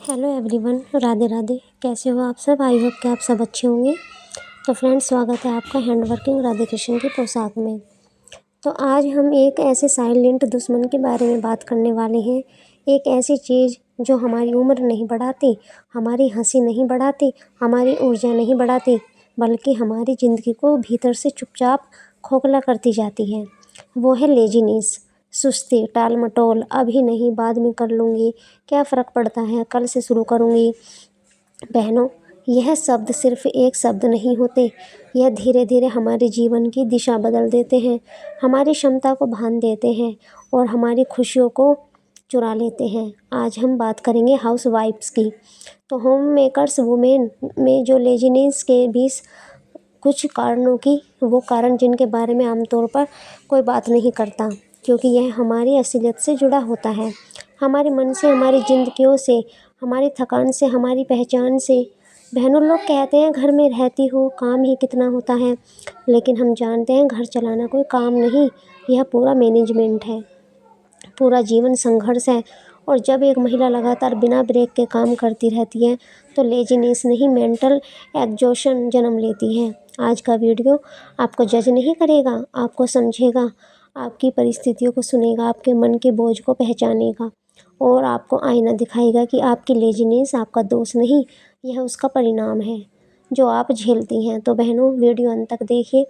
Hello everyone, Radhe Radhe. कैसे हो आप सब? आई होप कि आप सब अच्छे होंगे। तो फ्रेंड्स, स्वागत है आपका हैंड वर्किंग राधे कृष्ण की पोशाक में। तो आज हम एक ऐसे साइलेंट दुश्मन के बारे में बात करने वाले हैं। एक ऐसी चीज़ जो हमारी उम्र नहीं बढ़ाती, हमारी हंसी नहीं बढ़ाती, हमारी ऊर्जा नहीं बढ़ाती, बल्कि हमारी ज़िंदगी को भीतर से चुपचाप खोखला करती जाती है। वो है लेजीनेस, सुस्ती, टाल मटोल, अभी नहीं बाद में कर लूँगी, क्या फ़र्क पड़ता है, कल से शुरू करूँगी। बहनों, यह शब्द सिर्फ एक शब्द नहीं होते। यह धीरे धीरे हमारे जीवन की दिशा बदल देते हैं, हमारी क्षमता को भान देते हैं और हमारी खुशियों को चुरा लेते हैं। आज हम बात करेंगे हाउस वाइफ्स की। तो होम मेकर्स वुमेन में जो लेजीनेस के 20 कुछ कारणों की, वो कारण जिनके बारे में आमतौर पर कोई बात नहीं करता, क्योंकि यह हमारी असलियत से जुड़ा होता है, हमारे मन से, हमारी जिंदगियों से, हमारी थकान से, हमारी पहचान से। बहनों, लोग कहते हैं घर में रहती हो, काम ही कितना होता है, लेकिन हम जानते हैं घर चलाना कोई काम नहीं, यह पूरा मैनेजमेंट है, पूरा जीवन संघर्ष है। और जब एक महिला लगातार बिना ब्रेक के काम करती रहती है तो लेजीनेस नहीं, मेंटल एग्जॉशन जन्म लेती है। आज का वीडियो आपको जज नहीं करेगा, आपको समझेगा, आपकी परिस्थितियों को सुनेगा, आपके मन के बोझ को पहचानेगा और आपको आईना दिखाएगा कि आपकी लेजीनेस आपका दोष नहीं, यह उसका परिणाम है जो आप झेलती हैं। तो बहनों, वीडियो अंत तक देखिए,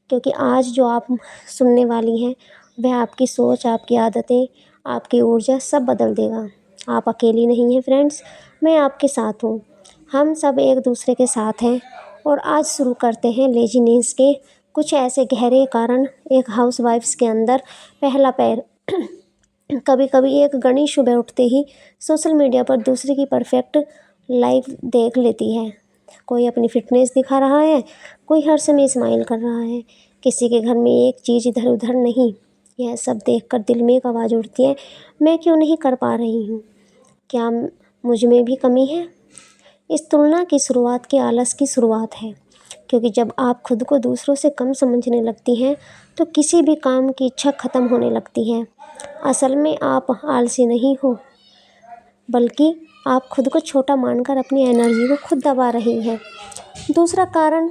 क्योंकि आज जो आप सुनने वाली हैं वह आपकी सोच, आपकी आदतें, आपकी ऊर्जा सब बदल देगा। आप अकेली नहीं हैं फ्रेंड्स, मैं आपके साथ हूँ, हम सब एक दूसरे के साथ हैं। और आज शुरू करते हैं लेजीनेस के कुछ ऐसे गहरे कारण एक हाउसवाइफ्स के अंदर। पहला पैर कभी कभी एक गणी सुबह उठते ही सोशल मीडिया पर दूसरे की परफेक्ट लाइफ देख लेती है। कोई अपनी फिटनेस दिखा रहा है, कोई हर समय स्माइल कर रहा है, किसी के घर में एक चीज़ इधर उधर नहीं। यह सब देखकर दिल में एक आवाज़ उठती है, मैं क्यों नहीं कर पा रही हूँ? क्या मुझ में भी कमी है? इस तुलना की शुरुआत की आलस की शुरुआत है, क्योंकि जब आप खुद को दूसरों से कम समझने लगती हैं तो किसी भी काम की इच्छा ख़त्म होने लगती है। असल में आप आलसी नहीं हो, बल्कि आप खुद को छोटा मानकर अपनी एनर्जी को खुद दबा रही हैं। दूसरा कारण,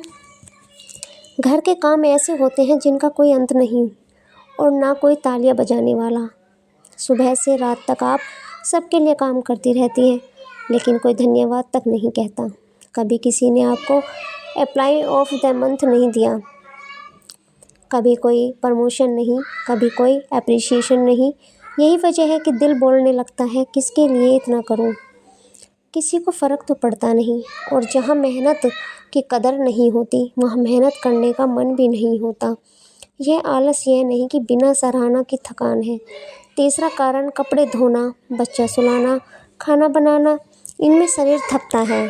घर के काम ऐसे होते हैं जिनका कोई अंत नहीं और ना कोई तालियां बजाने वाला। सुबह से रात तक आप सबके लिए काम करती रहती हैं, लेकिन कोई धन्यवाद तक नहीं कहता। कभी किसी ने आपको एम्प्लॉय ऑफ द मंथ नहीं दिया, कभी कोई प्रमोशन नहीं, कभी कोई एप्रिसिएशन नहीं। यही वजह है कि दिल बोलने लगता है, किसके लिए इतना करूं? किसी को फ़र्क तो पड़ता नहीं। और जहां मेहनत की कदर नहीं होती, वहां मेहनत करने का मन भी नहीं होता। यह आलस यह नहीं कि बिना सराहना की थकान है। तीसरा कारण, कपड़े धोना, बच्चा सुलाना, खाना बनाना, इनमें शरीर थकता है।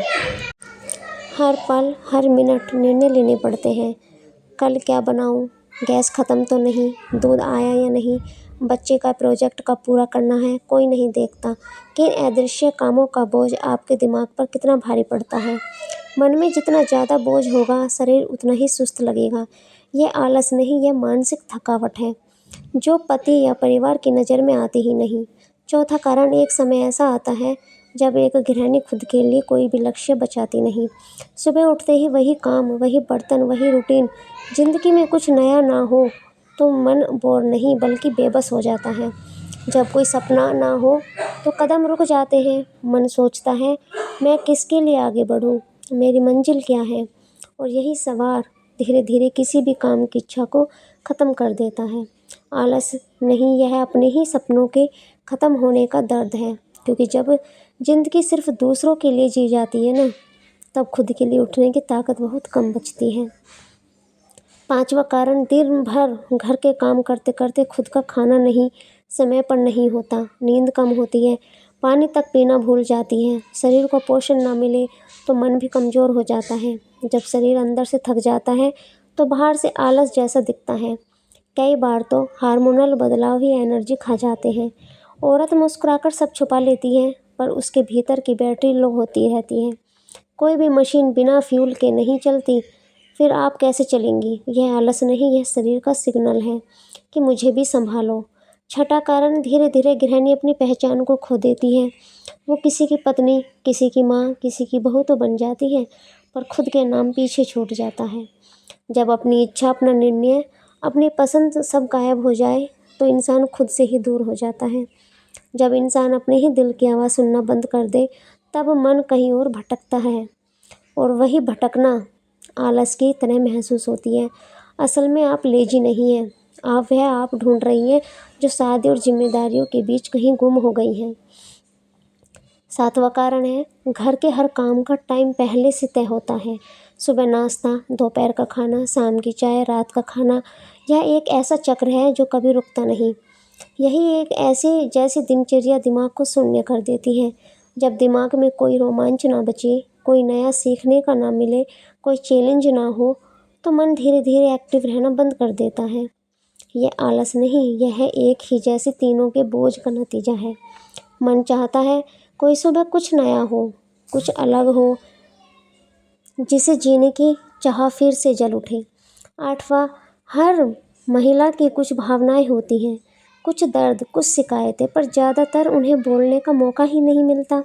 हर पल, हर मिनट निर्णय लेने पड़ते हैं। कल क्या बनाऊं? गैस ख़त्म तो नहीं? दूध आया या नहीं? बच्चे का प्रोजेक्ट कब पूरा करना है? कोई नहीं देखता कि इन अदृश्य कामों का बोझ आपके दिमाग पर कितना भारी पड़ता है। मन में जितना ज़्यादा बोझ होगा, शरीर उतना ही सुस्त लगेगा। यह आलस नहीं, यह मानसिक थकावट है, जो पति या परिवार की नज़र में आती ही नहीं। चौथा कारण, एक समय ऐसा आता है जब एक गृहिणी खुद के लिए कोई भी लक्ष्य बचाती नहीं। सुबह उठते ही वही काम, वही बर्तन, वही रूटीन। ज़िंदगी में कुछ नया ना हो तो मन बोर नहीं बल्कि बेबस हो जाता है। जब कोई सपना ना हो तो कदम रुक जाते हैं। मन सोचता है, मैं किसके लिए आगे बढ़ूं? मेरी मंजिल क्या है? और यही सवाल धीरे धीरे किसी भी काम की इच्छा को ख़त्म कर देता है। आलस नहीं, यह अपने ही सपनों के ख़त्म होने का दर्द है, क्योंकि जब ज़िंदगी सिर्फ दूसरों के लिए जी जाती है ना, तब खुद के लिए उठने की ताकत बहुत कम बचती है। पांचवा कारण, दिन भर घर के काम करते करते खुद का खाना नहीं समय पर नहीं होता, नींद कम होती है, पानी तक पीना भूल जाती है। शरीर को पोषण ना मिले तो मन भी कमज़ोर हो जाता है। जब शरीर अंदर से थक जाता है तो बाहर से आलस जैसा दिखता है। कई बार तो हार्मोनल बदलाव ही एनर्जी खा जाते हैं। औरत मुस्कुराकर सब छुपा लेती है, पर उसके भीतर की बैटरी लो होती रहती है। कोई भी मशीन बिना फ्यूल के नहीं चलती, फिर आप कैसे चलेंगी? यह आलस नहीं, यह शरीर का सिग्नल है कि मुझे भी संभालो। छठा कारण, धीरे धीरे गृहिणी अपनी पहचान को खो देती है। वो किसी की पत्नी, किसी की माँ, किसी की बहू तो बन जाती है, पर खुद के नाम पीछे छूट जाता है। जब अपनी इच्छा, अपना निर्णय, अपनी पसंद सब गायब हो जाए तो इंसान खुद से ही दूर हो जाता है। जब इंसान अपने ही दिल की आवाज़ सुनना बंद कर दे, तब मन कहीं और भटकता है, और वही भटकना आलस की तरह महसूस होती है। असल में आप लेजी नहीं हैं, आप ढूंढ रही हैं जो शादी और जिम्मेदारियों के बीच कहीं गुम हो गई हैं। सातवां कारण है, घर के हर काम का टाइम पहले से तय होता है। सुबह नाश्ता, दोपहर का खाना, शाम की चाय, रात का खाना। यह एक ऐसा चक्र है जो कभी रुकता नहीं। यही एक ऐसी जैसी दिनचर्या दिमाग को शून्य कर देती है। जब दिमाग में कोई रोमांच ना बचे, कोई नया सीखने का ना मिले, कोई चैलेंज ना हो, तो मन धीरे धीरे एक्टिव रहना बंद कर देता है। यह आलस नहीं, यह एक ही जैसे तीनों के बोझ का नतीजा है। मन चाहता है कोई सुबह कुछ नया हो, कुछ अलग हो, जिसे जीने की चाह फिर से जल उठे। आठवां, हर महिला की कुछ भावनाएं होती हैं, कुछ दर्द, कुछ शिकायतें, पर ज़्यादातर उन्हें बोलने का मौका ही नहीं मिलता।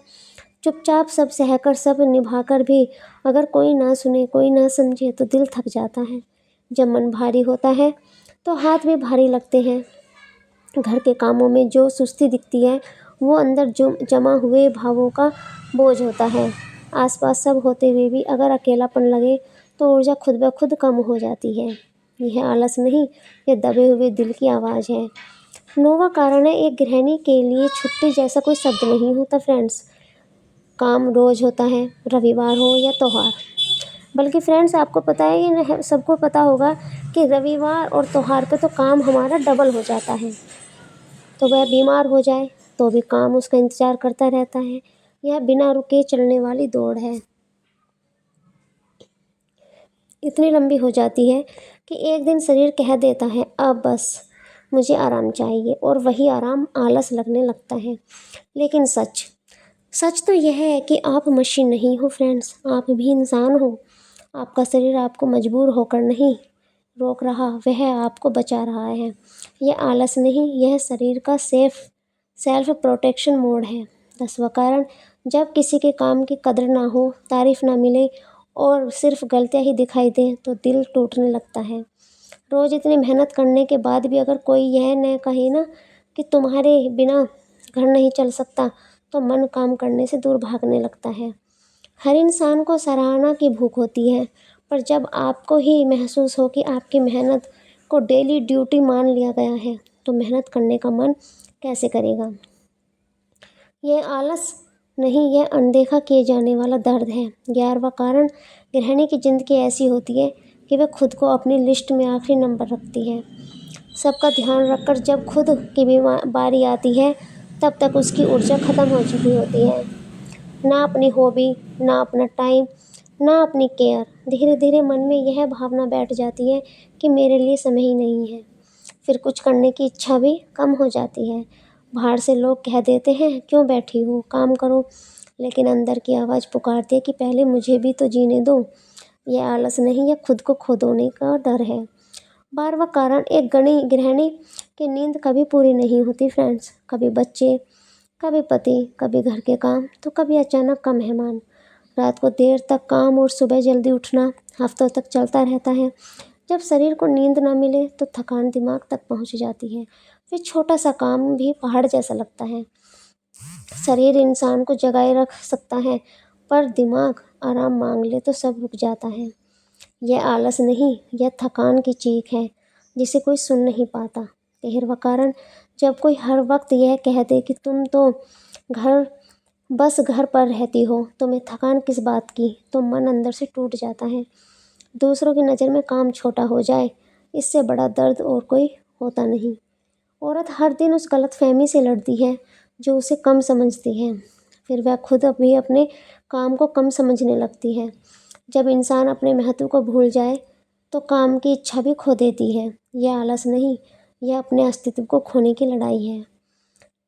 चुपचाप सब सहकर, सब निभाकर भी अगर कोई ना सुने, कोई ना समझे तो दिल थक जाता है। जब मन भारी होता है तो हाथ भी भारी लगते हैं। घर के कामों में जो सुस्ती दिखती है, वो अंदर जो जमा हुए भावों का बोझ होता है। आसपास सब होते हुए भी अगर अकेलापन लगे तो ऊर्जा खुद ब खुद कम हो जाती है। यह आलस नहीं, यह दबे हुए दिल की आवाज़ है। नौवां कारण है, एक गृहिणी के लिए छुट्टी जैसा कोई शब्द नहीं होता फ्रेंड्स। काम रोज होता है, रविवार हो या त्योहार। बल्कि फ्रेंड्स, आपको पता है, ये सबको पता होगा कि रविवार और त्योहार पे तो काम हमारा डबल हो जाता है। तो वह बीमार हो जाए तो भी काम उसका इंतज़ार करता रहता है। यह बिना रुके चलने वाली दौड़ है। इतनी लंबी हो जाती है कि एक दिन शरीर कह देता है अब बस, मुझे आराम चाहिए, और वही आराम आलस लगने लगता है। लेकिन सच सच तो यह है कि आप मशीन नहीं हो फ्रेंड्स, आप भी इंसान हो। आपका शरीर आपको मजबूर होकर नहीं रोक रहा, वह आपको बचा रहा है। यह आलस नहीं, यह शरीर का सेल्फ प्रोटेक्शन मोड है। 10वां कारण, जब किसी के काम की कदर ना हो, तारीफ ना मिले और सिर्फ गलतियां ही दिखाई दें तो दिल टूटने लगता है। रोज़ इतनी मेहनत करने के बाद भी अगर कोई यह न कहे ना कि तुम्हारे बिना घर नहीं चल सकता, तो मन काम करने से दूर भागने लगता है। हर इंसान को सराहना की भूख होती है, पर जब आपको ही महसूस हो कि आपकी मेहनत को डेली ड्यूटी मान लिया गया है, तो मेहनत करने का मन कैसे करेगा। यह आलस नहीं, यह अनदेखा किए जाने वाला दर्द है। 11वां कारण, गृहिणी की ज़िंदगी ऐसी होती है कि वह खुद को अपनी लिस्ट में आखिरी नंबर रखती है। सबका ध्यान रखकर जब खुद की बारी आती है, तब तक उसकी ऊर्जा ख़त्म हो चुकी होती है। ना अपनी हॉबी, ना अपना टाइम, ना अपनी केयर। धीरे धीरे मन में यह भावना बैठ जाती है कि मेरे लिए समय ही नहीं है। फिर कुछ करने की इच्छा भी कम हो जाती है। बाहर से लोग कह देते हैं क्यों बैठी हो, काम करो, लेकिन अंदर की आवाज़ पुकारती है कि पहले मुझे भी तो जीने दो। यह आलस नहीं, यह खुद को खो देने का डर है। 12वां कारण, एक गृहिणी की नींद कभी पूरी नहीं होती फ्रेंड्स। कभी बच्चे, कभी पति, कभी घर के काम, तो कभी अचानक का मेहमान। रात को देर तक काम और सुबह जल्दी उठना हफ्तों तक चलता रहता है। जब शरीर को नींद ना मिले तो थकान दिमाग तक पहुंच जाती है। फिर छोटा सा काम भी पहाड़ जैसा लगता है। शरीर इंसान को जगाए रख सकता है, पर दिमाग आराम मांग ले तो सब रुक जाता है। यह आलस नहीं, यह थकान की चीख है जिसे कोई सुन नहीं पाता। 13वां कारण, जब कोई हर वक्त यह कह दे कि तुम तो घर बस घर पर रहती हो, तुम्हें थकान किस बात की, तो मन अंदर से टूट जाता है। दूसरों की नज़र में काम छोटा हो जाए, इससे बड़ा दर्द और कोई होता नहीं। औरत हर दिन उस गलतफहमी से लड़ती है जो उसे कम समझती है। फिर वह खुद भी अपने काम को कम समझने लगती है। जब इंसान अपने महत्व को भूल जाए तो काम की इच्छा भी खो देती है। यह आलस नहीं, यह अपने अस्तित्व को खोने की लड़ाई है।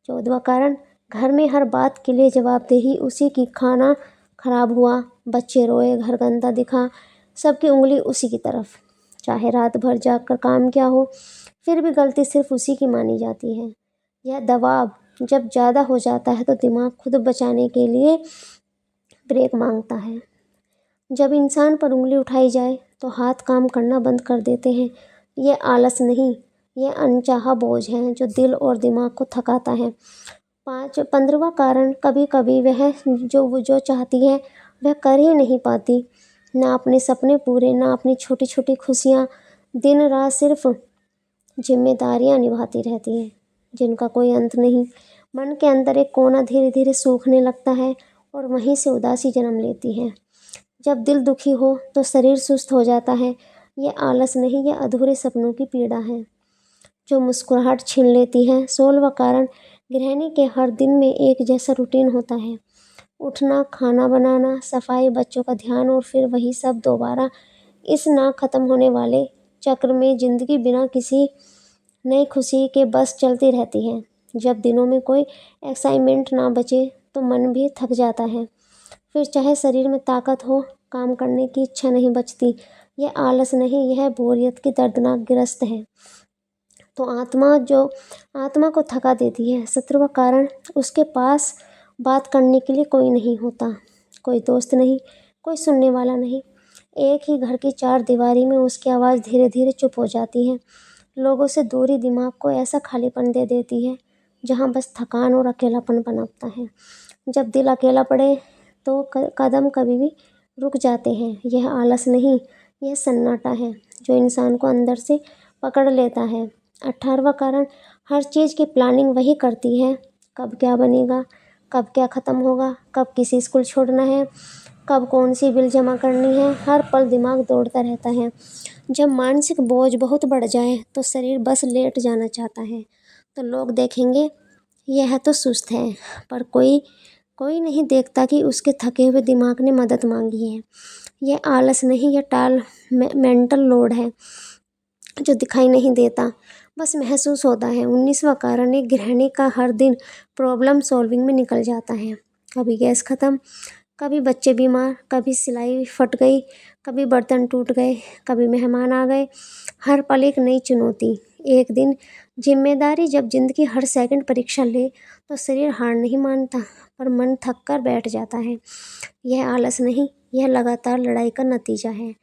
14वां कारण, घर में हर बात के लिए जवाबदेही उसी की। खाना खराब हुआ, बच्चे रोए, घर गंदा दिखा, सबकी उंगली उसी की तरफ। चाहे रात भर जाग कर काम किया हो, फिर भी गलती सिर्फ उसी की मानी जाती है। यह दबाव जब ज़्यादा हो जाता है तो दिमाग खुद बचाने के लिए ब्रेक मांगता है। जब इंसान पर उंगली उठाई जाए तो हाथ काम करना बंद कर देते हैं। ये आलस नहीं, ये अनचाहा बोझ है जो दिल और दिमाग को थकाता है। 15वां कारण, कभी कभी वह जो चाहती है वह कर ही नहीं पाती। ना अपने सपने पूरे, ना अपनी छोटी छोटी खुशियाँ। दिन रात सिर्फ जिम्मेदारियाँ निभाती रहती है जिनका कोई अंत नहीं। मन के अंदर एक कोना धीरे धीरे सूखने लगता है और वहीं से उदासी जन्म लेती है। जब दिल दुखी हो तो शरीर सुस्त हो जाता है। ये आलस नहीं, ये अधूरे सपनों की पीड़ा है जो मुस्कुराहट छीन लेती है। 16वां कारण, गृहिणी के हर दिन में एक जैसा रूटीन होता है। उठना, खाना बनाना, सफाई, बच्चों का ध्यान और फिर वही सब दोबारा। इस ना खत्म होने वाले चक्र में जिंदगी बिना किसी नई खुशी के बस चलती रहती है। जब दिनों में कोई एक्साइटमेंट ना बचे तो मन भी थक जाता है। फिर चाहे शरीर में ताकत हो, काम करने की इच्छा नहीं बचती। यह आलस नहीं, यह बोरियत की दर्दनाक गिरफ्त है तो आत्मा को थका देती है। 17वां कारण, उसके पास बात करने के लिए कोई नहीं होता। कोई दोस्त नहीं, कोई सुनने वाला नहीं। एक ही घर की 4 दीवारी में उसकी आवाज़ धीरे धीरे चुप हो जाती है। लोगों से दूरी दिमाग को ऐसा खालीपन दे देती है जहाँ बस थकान और अकेलापन पनपता है। जब दिल अकेला पड़े तो कदम कभी भी रुक जाते हैं। यह आलस नहीं, यह सन्नाटा है जो इंसान को अंदर से पकड़ लेता है। 18वां कारण, हर चीज़ की प्लानिंग वही करती है। कब क्या बनेगा, कब क्या ख़त्म होगा, कब किसी स्कूल छोड़ना है, कब कौन सी बिल जमा करनी है। हर पल दिमाग दौड़ता रहता है। जब मानसिक बोझ बहुत बढ़ जाए तो शरीर बस लेट जाना चाहता है। तो लोग देखेंगे यह तो सुस्त है, पर कोई नहीं देखता कि उसके थके हुए दिमाग ने मदद मांगी है। यह आलस नहीं, यह मेंटल लोड है जो दिखाई नहीं देता, बस महसूस होता है। 19वां कारण, एक गृहिणी का हर दिन प्रॉब्लम सॉल्विंग में निकल जाता है। कभी गैस ख़त्म, कभी बच्चे बीमार, कभी सिलाई फट गई, कभी बर्तन टूट गए, कभी मेहमान आ गए। हर पल एक नई चुनौती। एक दिन जिम्मेदारी जब जिंदगी हर सेकंड परीक्षा ले तो शरीर हार नहीं मानता, पर मन थक कर बैठ जाता है। यह आलस नहीं, यह लगातार लड़ाई का नतीजा है।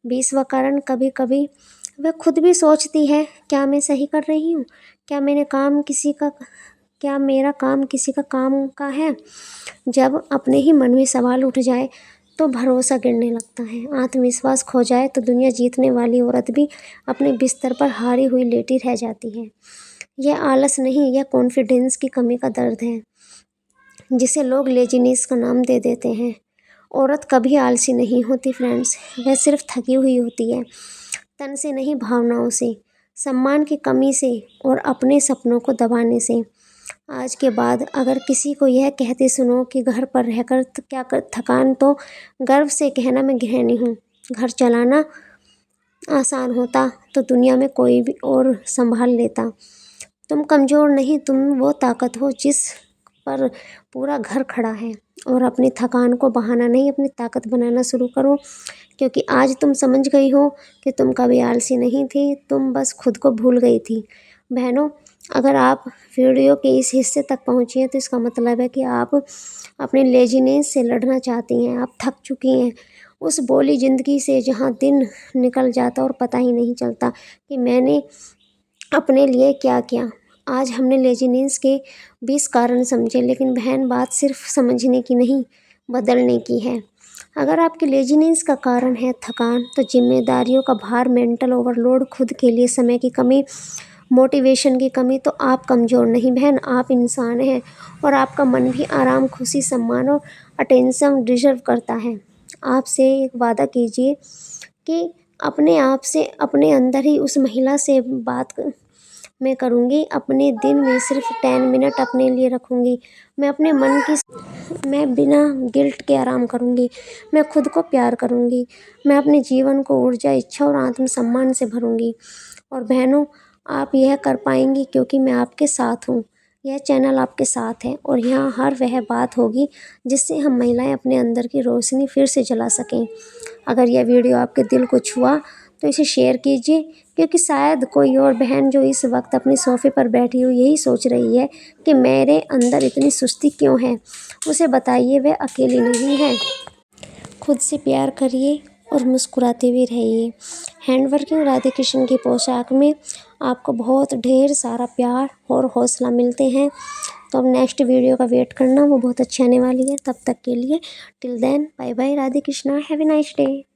20वां कारण, कभी कभी वह खुद भी सोचती है, क्या मैं सही कर रही हूँ? क्या मेरा काम किसी का काम का है? जब अपने ही मन में सवाल उठ जाए तो भरोसा गिरने लगता है। आत्मविश्वास खो जाए तो दुनिया जीतने वाली औरत भी अपने बिस्तर पर हारी हुई लेटी रह जाती है। यह आलस नहीं, यह कॉन्फिडेंस की कमी का दर्द है जिसे लोग लेजीनेस का नाम दे देते हैं। औरत कभी आलसी नहीं होती फ्रेंड्स, वह सिर्फ थकी हुई होती है, तन से नहीं भावनाओं से, सम्मान की कमी से और अपने सपनों को दबाने से। आज के बाद अगर किसी को यह कहते सुनो कि घर पर रहकर थकान, तो गर्व से कहना, मैं गृहिणी हूँ। घर चलाना आसान होता तो दुनिया में कोई भी और संभाल लेता। तुम कमज़ोर नहीं, तुम वो ताकत हो जिस पर पूरा घर खड़ा है। और अपनी थकान को बहाना नहीं, अपनी ताकत बनाना शुरू करो, क्योंकि आज तुम समझ गई हो कि तुम कभी आलसी नहीं थी, तुम बस खुद को भूल गई थी। बहनों, अगर आप वीडियो के इस हिस्से तक पहुंची हैं तो इसका मतलब है कि आप अपने लेजीनेस से लड़ना चाहती हैं। आप थक चुकी हैं उस बोली ज़िंदगी से जहां दिन निकल जाता और पता ही नहीं चलता कि मैंने अपने लिए क्या किया। आज हमने लेजीनेस के 20 कारण समझे, लेकिन बहन, बात सिर्फ समझने की नहीं, बदलने की है। अगर आपके लेजीनेस का कारण है थकान, तो जिम्मेदारियों का भार, मेंटल ओवरलोड, खुद के लिए समय की कमी, मोटिवेशन की कमी, तो आप कमज़ोर नहीं बहन, आप इंसान हैं और आपका मन भी आराम, खुशी, सम्मान और अटेंशन डिजर्व करता है। आपसे एक वादा कीजिए कि अपने आप से, अपने अंदर ही उस महिला से बात मैं करूँगी। अपने दिन में सिर्फ 10 मिनट अपने लिए रखूँगी। मैं अपने मन की मैं बिना गिल्ट के आराम करूँगी। मैं खुद को प्यार करूँगी। मैं अपने जीवन को ऊर्जा, इच्छा और आत्मसम्मान से भरूँगी। और बहनों, आप यह कर पाएंगी क्योंकि मैं आपके साथ हूँ। यह चैनल आपके साथ है और यहाँ हर वह बात होगी जिससे हम महिलाएं अपने अंदर की रोशनी फिर से जला सकें। अगर यह वीडियो आपके दिल को छुआ तो इसे शेयर कीजिए, क्योंकि शायद कोई और बहन जो इस वक्त अपने सोफ़े पर बैठी हुई यही सोच रही है कि मेरे अंदर इतनी सुस्ती क्यों है, उसे बताइए वह अकेली नहीं है। खुद से प्यार करिए और मुस्कुराते भी रहिए। हैंडवर्किंग राधे कृष्ण की पोशाक में आपको बहुत ढेर सारा प्यार और हौसला मिलते हैं। तो अब नेक्स्ट वीडियो का वेट करना, वो बहुत अच्छी आने वाली है। तब तक के लिए till then bye bye. Radhe Krishna, have a nice day.